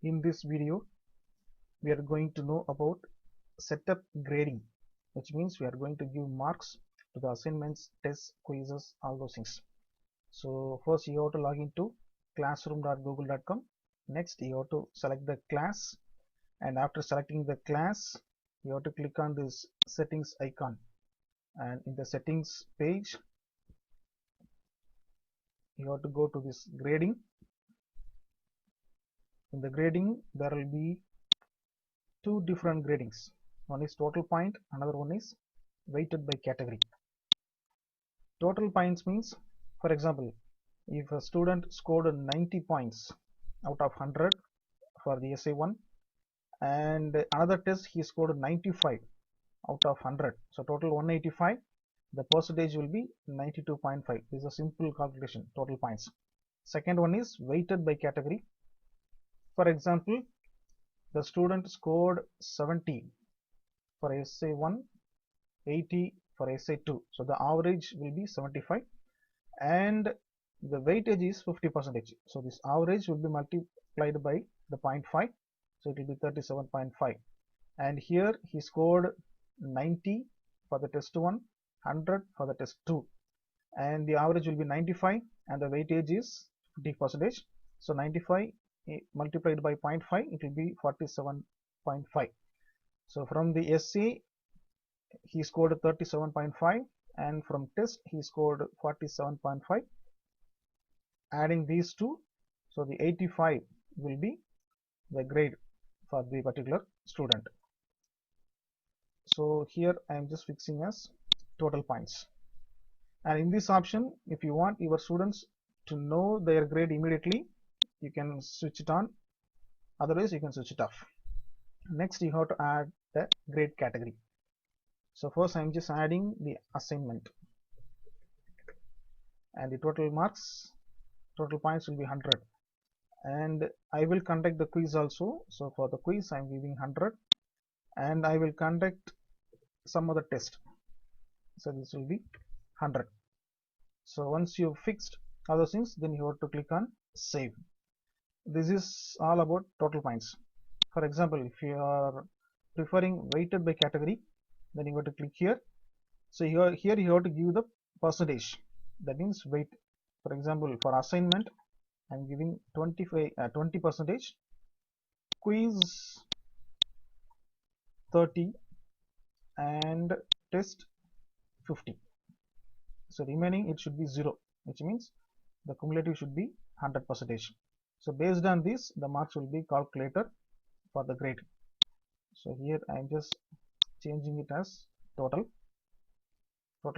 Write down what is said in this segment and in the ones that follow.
In this video, we are going to know about setup grading, which means we are going to give marks to the assignments, tests, quizzes, all those things. So first you have to log into classroom.google.com. Next you have to select the class, and after selecting the class you have to click on this settings icon, and in the settings page you have to go to this grading. In the grading there will be two different gradings. One is total point, another one is weighted by category. Total points means, for example, if a student scored 90 points out of 100 for the essay 1, and another test he scored 95 out of 100, so total 185, the percentage will be 92.5. This is a simple calculation, total points. Second one is weighted by category. For example, the student scored 70 for essay 1, 80 for essay 2, so the average will be 75, and the weightage is 50%, so this average will be multiplied by the 0.5, so it will be 37.5. and here he scored 90 for the test 1, 100 for the test 2, and the average will be 95 and the weightage is 50%, so 95 multiplied by 0.5, it will be 47.5. so from the essay he scored 37.5, and from test he scored 47.5. adding these two, so the 85 will be the grade for the particular student. So here I am just fixing as total points, and in this option, if you want your students to know their grade immediately, you can switch it on, otherwise you can switch it off. Next you have to add the grade category. So first I am just adding the assignment, and the total marks, total points will be 100, and I will conduct the quiz also. So for the quiz I am giving 100, and I will conduct some other test, so this will be 100. So once you've fixed other things, then you have to click on save. This is all about total points. For example, if you are preferring weighted by category, then you have to click here. So here you have to give the percentage, that means weight. For example, for assignment I am giving 20%, quiz 30, and test 50. So remaining it should be 0, which means the cumulative should be 100%. So based on this, the marks will be calculated for the grade. So here I am just changing it as total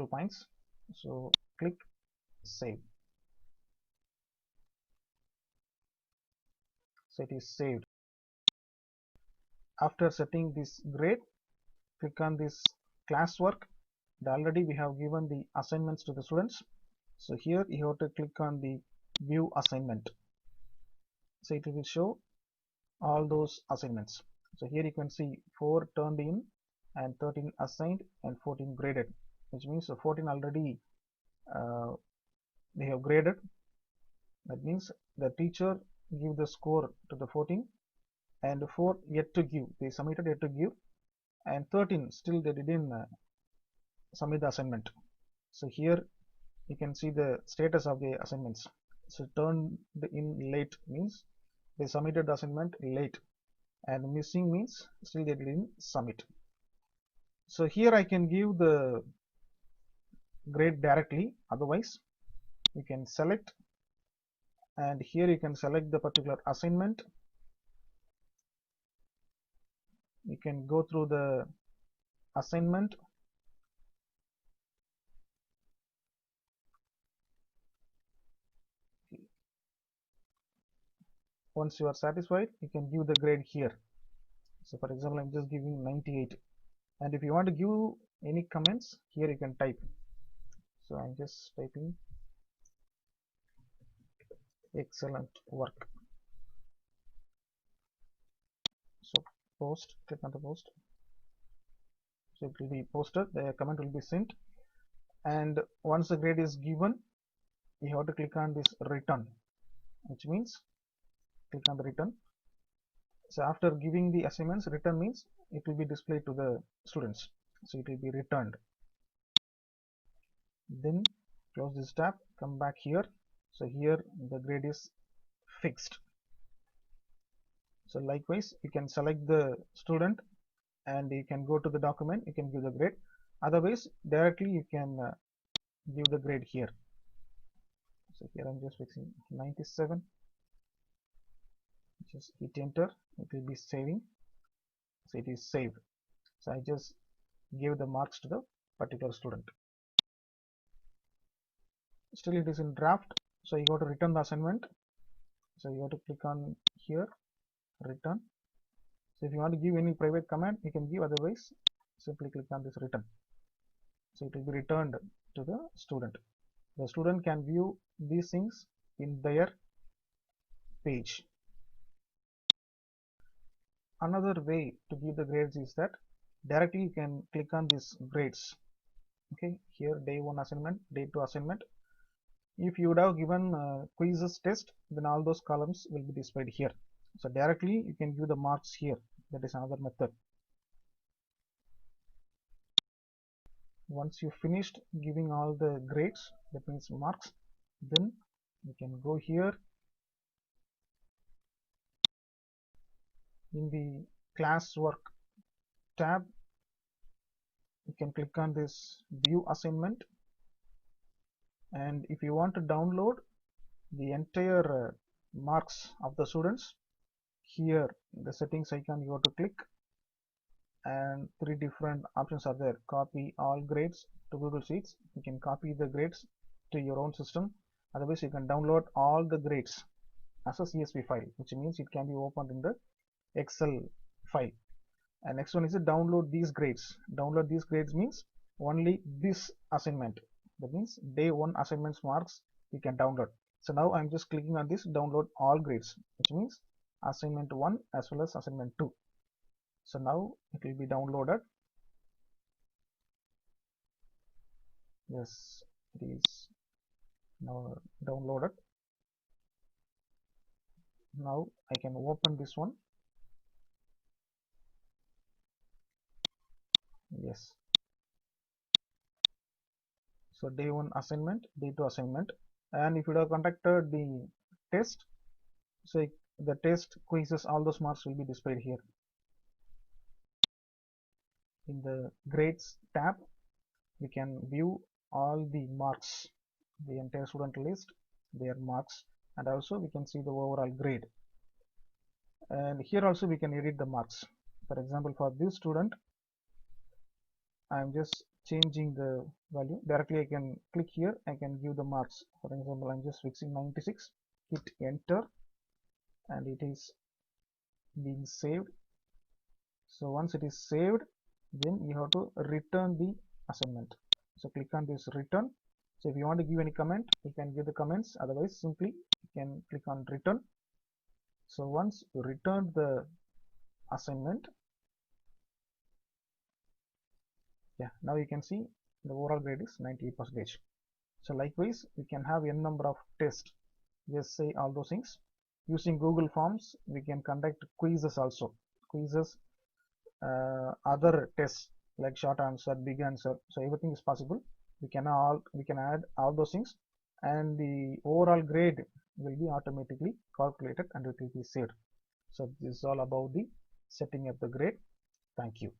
points. So click save. So it is saved. After setting this grade, click on this classwork. Already we have given the assignments to the students. So here you have to click on the view assignment. So it will show all those assignments. So here you can see 4 turned in, and 13 assigned, and 14 graded, which means 14 already they have graded. That means the teacher give the score to the 14, and 4 yet to give, they submitted yet to give, and 13 still they didn't submit the assignment. So here you can see the status of the assignments. So turned in late means they submitted the assignment late, and missing means still they didn't submit. So here I can give the grade directly, otherwise you can select, and here you can select the particular assignment. You can go through the assignment, once you are satisfied you can give the grade here. So for example, I'm just giving 98, and if you want to give any comments, here you can type. So I'm just typing excellent work. So post, click on the post, so it will be posted, the comment will be sent, and once the grade is given, you have to click on this return, which means click on the return. So after giving the assignments, return means it will be displayed to the students. So it will be returned. Then close this tab, come back here. So here the grade is fixed. So likewise, you can select the student and you can go to the document, you can give the grade. Otherwise, directly you can give the grade here. So here I'm just fixing 97. Just hit enter, it will be saving. So it is saved. So I just give the marks to the particular student. Still it is in draft, so you got to return the assignment. So you have to click on here, return. So if you want to give any private command, you can give, otherwise simply click on this return. So it will be returned to the student. The student can view these things in their page. Another way to give the grades is that directly you can click on these grades. Okay, here day 1 assignment, day 2 assignment. If you would have given quizzes test, then all those columns will be displayed here. So directly you can give the marks here. That is another method. Once you finished giving all the grades, that means marks, then you can go here in the classwork tab. You can click on this view assignment, and if you want to download the entire marks of the students, here the settings icon you have to click, and 3 different options are there. Copy all grades to Google Sheets. You can copy the grades to your own system. Otherwise you can download all the grades as a CSV file, which means it can be opened in the Excel file. And next one is to download these grades. Download these grades means only this assignment, that means day 1 assignments marks you can download. So now I'm just clicking on this download all grades, which means assignment 1 as well as assignment 2. So now it will be downloaded. Yes, it is now downloaded. Now I can open this one. Yes. So day 1 assignment, day 2 assignment, and if you have conducted the test, so the test quizzes, all those marks will be displayed here. In the grades tab, we can view all the marks, the entire student list, their marks, and also we can see the overall grade. And here also we can edit the marks. For example, for this student, I am just changing the value. Directly I can click here, I can give the marks. For example, I'm just fixing 96, hit enter, and it is being saved. So once it is saved, then you have to return the assignment. So click on this return. So if you want to give any comment, you can give the comments, otherwise simply you can click on return. So once you return the assignment, yeah, now you can see the overall grade is 98%. So likewise, we can have n number of tests. Just say all those things. Using Google Forms, we can conduct quizzes also. Quizzes, other tests like short answer, big answer. So everything is possible. We can add all those things, and the overall grade will be automatically calculated and it will be saved. So this is all about the setting up the grade. Thank you.